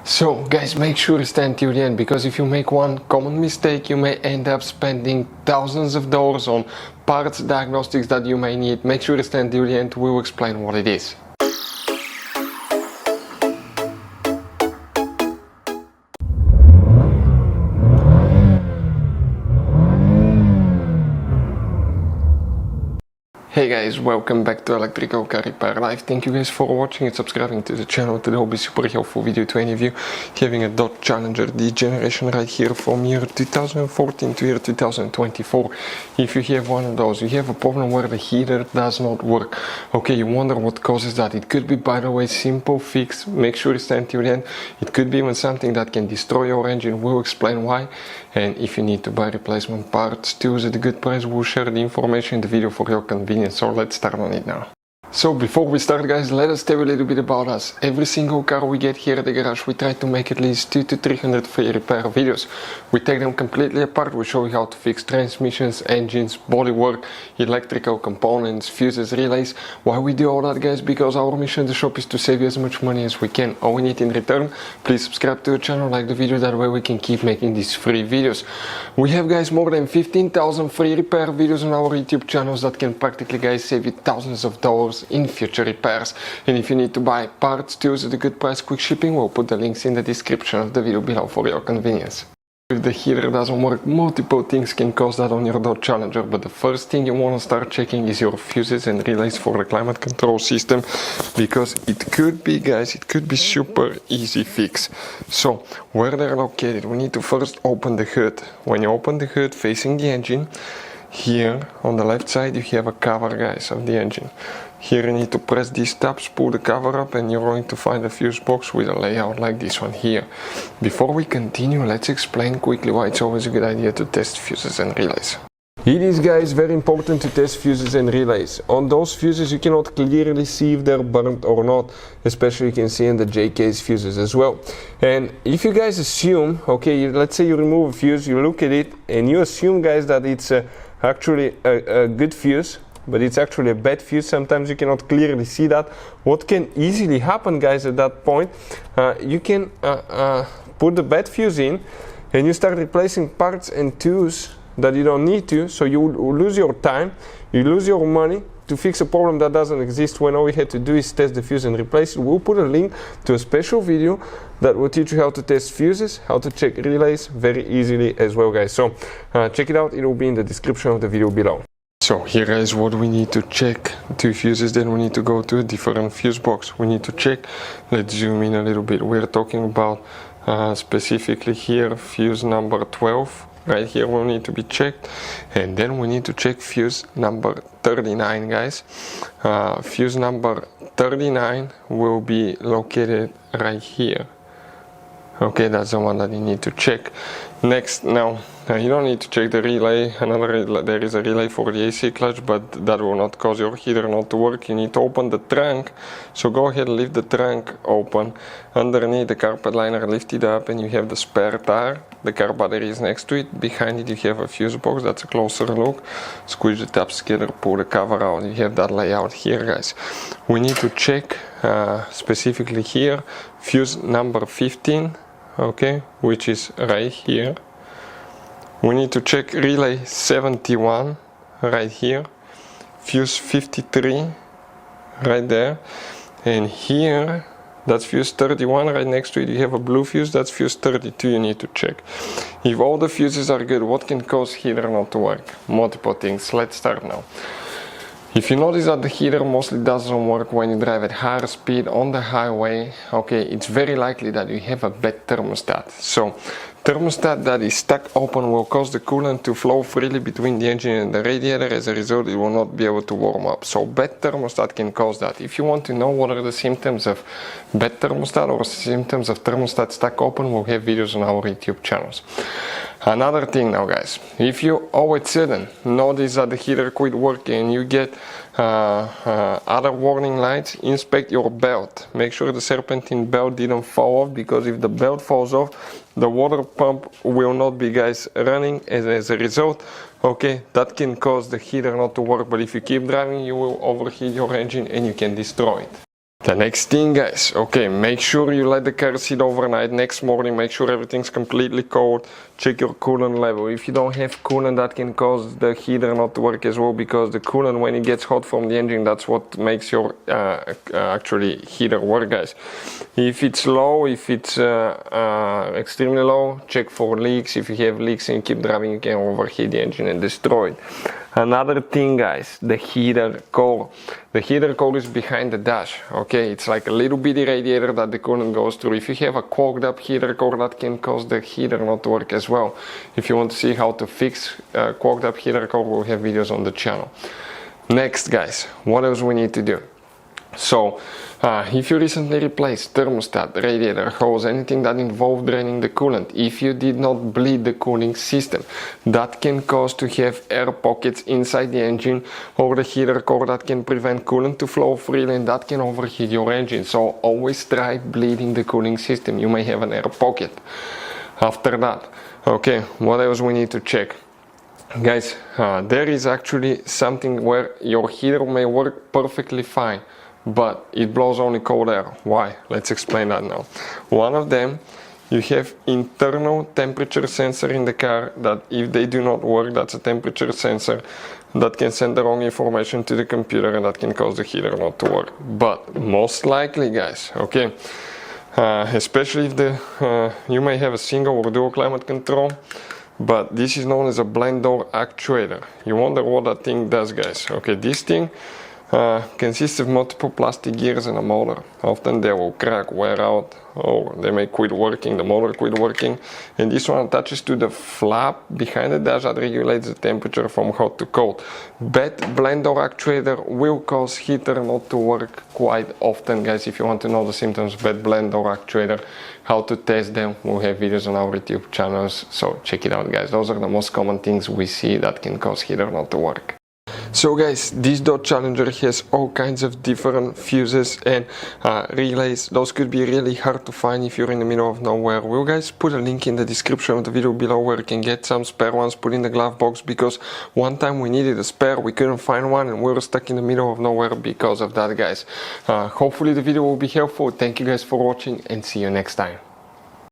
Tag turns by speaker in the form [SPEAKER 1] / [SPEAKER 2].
[SPEAKER 1] So guys, make sure to stand till the end, because if you make one common mistake, you may end up spending thousands of dollars on parts diagnostics that you may need. Make sure to stand till the end, we will explain what it is. Hey guys, welcome back to Electrical Car Repair Live. Thank you guys for watching and subscribing to the channel. Today will be super helpful video to any of you having a Dodge Challenger D generation right here from year 2014 to year 2024. If you have one of those, you have a problem where the heater does not work. Okay, you wonder what causes that. It could be, by the way, simple fix. Make sure to stand till the end. It could be even something that can destroy your engine. We'll explain why. And if you need to buy replacement parts to use at a good price, we'll share the information in the video for your convenience. So let's start on it now. So before we start guys, let us tell you a little bit about us. Every single car we get here at the garage, we try to make at least 200 to 300 free repair videos. We take them completely apart, we show you how to fix transmissions, engines, bodywork, electrical components, fuses, relays. Why we do all that guys? Because our mission at the shop is to save you as much money as we can. All we need in return, please subscribe to the channel, like the video, that way we can keep making these free videos. We have guys more than 15,000 free repair videos on our YouTube channels that can practically guys save you thousands of dollars in future repairs. And if you need to buy parts, tools at a good price, quick shipping, we'll put the links in the description of the video below for your convenience. If the heater doesn't work, multiple things can cause that on your Dodge Challenger, but the first thing you want to start checking is your fuses and relays for the climate control system, because it could be guys, it could be super easy fix. So where they're located, we need to first open the hood. When you open the hood facing the engine, here on the left side you have a cover guys of the engine. Here you need to press these tabs, pull the cover up, and you're going to find a fuse box with a layout like this one here. Before we continue, let's explain quickly why it's always a good idea to test fuses and relays. It is guys very important to test fuses and relays. On those fuses you cannot clearly see if they're burnt or not, especially you can see in the J-case fuses as well. And if you guys assume, okay, let's say you remove a fuse, you look at it and you assume guys that it's actually a good fuse, but it's actually a bad fuse. Sometimes you cannot clearly see that. What can easily happen guys at that point, you can put the bad fuse in and you start replacing parts and tools that you don't need to, so you lose your time, you lose your money to fix a problem that doesn't exist, when all we had to do is test the fuse and replace it. We'll put a link to a special video that will teach you how to test fuses, how to check relays very easily as well guys. So check it out, it will be in the description of the video below. So here is what we need to check. Two fuses, then we need to go to a different fuse box. We need to check, let's zoom in a little bit. We're talking about specifically here fuse number 12. Right here will need to be checked, and then we need to check fuse number 39 guys. Fuse number 39 will be located right here. Okay, that's the one that you need to check. Next, now you don't need to check the relay. There is a relay for the AC clutch, but that will not cause your heater not to work. You need to open the trunk, so go ahead and leave the trunk open. Underneath the carpet liner, lift it up and you have the spare tire. The car battery is next to it. Behind it you have a fuse box. That's a closer look. Squeeze the tabs together, pull the cover out. You have that layout here guys. We need to check specifically here fuse number 15, okay, which is right here. We need to check relay 71 right here, fuse 53 right there, and here that's fuse 31. Right next to it you have a blue fuse, that's fuse 32 you need to check. If all the fuses are good, what can cause heater not to work? Multiple things. Let's start now. If you notice that the heater mostly doesn't work when you drive at higher speed on the highway, okay, it's very likely that you have a bad thermostat. So thermostat that is stuck open will cause the coolant to flow freely between the engine and the radiator. As a result, it will not be able to warm up. So bad thermostat can cause that. If you want to know what are the symptoms of bad thermostat or symptoms of thermostat stuck open, we'll have videos on our YouTube channels. Another thing now guys, if you all of a sudden notice that the heater quit working and you get other warning lights, inspect your belt. Make sure the serpentine belt didn't fall off, because if the belt falls off, the water pump will not be guys running, as a result, okay, that can cause the heater not to work. But if you keep driving, you will overheat your engine and you can destroy it. The next thing, guys, okay, make sure you let the car sit overnight. Next morning, make sure everything's completely cold. Check your coolant level. If you don't have coolant, that can cause the heater not to work as well, because the coolant, when it gets hot from the engine, that's what makes your actually heater work, guys. If it's low, if it's extremely low, check for leaks. If you have leaks and you keep driving, you can overheat the engine and destroy it. Another thing, guys, the heater core. The heater core is behind the dash, okay? It's like a little bitty radiator that the coolant goes through. If you have a clogged up heater core, that can cause the heater not to work as well. If you want to see how to fix clogged up heater core, we'll have videos on the channel. Next, guys, what else we need to do? So, if you recently replaced thermostat, radiator, hose, anything that involved draining the coolant, if you did not bleed the cooling system, that can cause to have air pockets inside the engine or the heater core that can prevent coolant to flow freely, and that can overheat your engine. So always try bleeding the cooling system. You may have an air pocket. After that, okay, what else we need to check? Guys, there is actually something where your heater may work perfectly fine, but it blows only cold air. Why? Let's explain that now. One of them, you have internal temperature sensor in the car that if they do not work, that's a temperature sensor that can send the wrong information to the computer, and that can cause the heater not to work. But most likely, guys, okay, especially if you may have a single or dual climate control, but this is known as a blend door actuator. You wonder what that thing does, guys. Okay, this thing consists of multiple plastic gears and a motor. Often they will crack, wear out, or they may quit working, the motor quit working, and this one attaches to the flap behind the dash that regulates the temperature from hot to cold. Bad blend door actuator will cause heater not to work quite often, guys. If you want to know the symptoms of bad blend door actuator, how to test them, we'll have videos on our YouTube channels, so check it out, guys. Those are the most common things we see that can cause heater not to work. So guys, this Dodge Challenger has all kinds of different fuses and relays. Those could be really hard to find if you're in the middle of nowhere. We'll guys put a link in the description of the video below where you can get some spare ones put in the glove box, because one time we needed a spare, we couldn't find one, and we were stuck in the middle of nowhere because of that, guys. Hopefully the video will be helpful. Thank you guys for watching, and see you next time.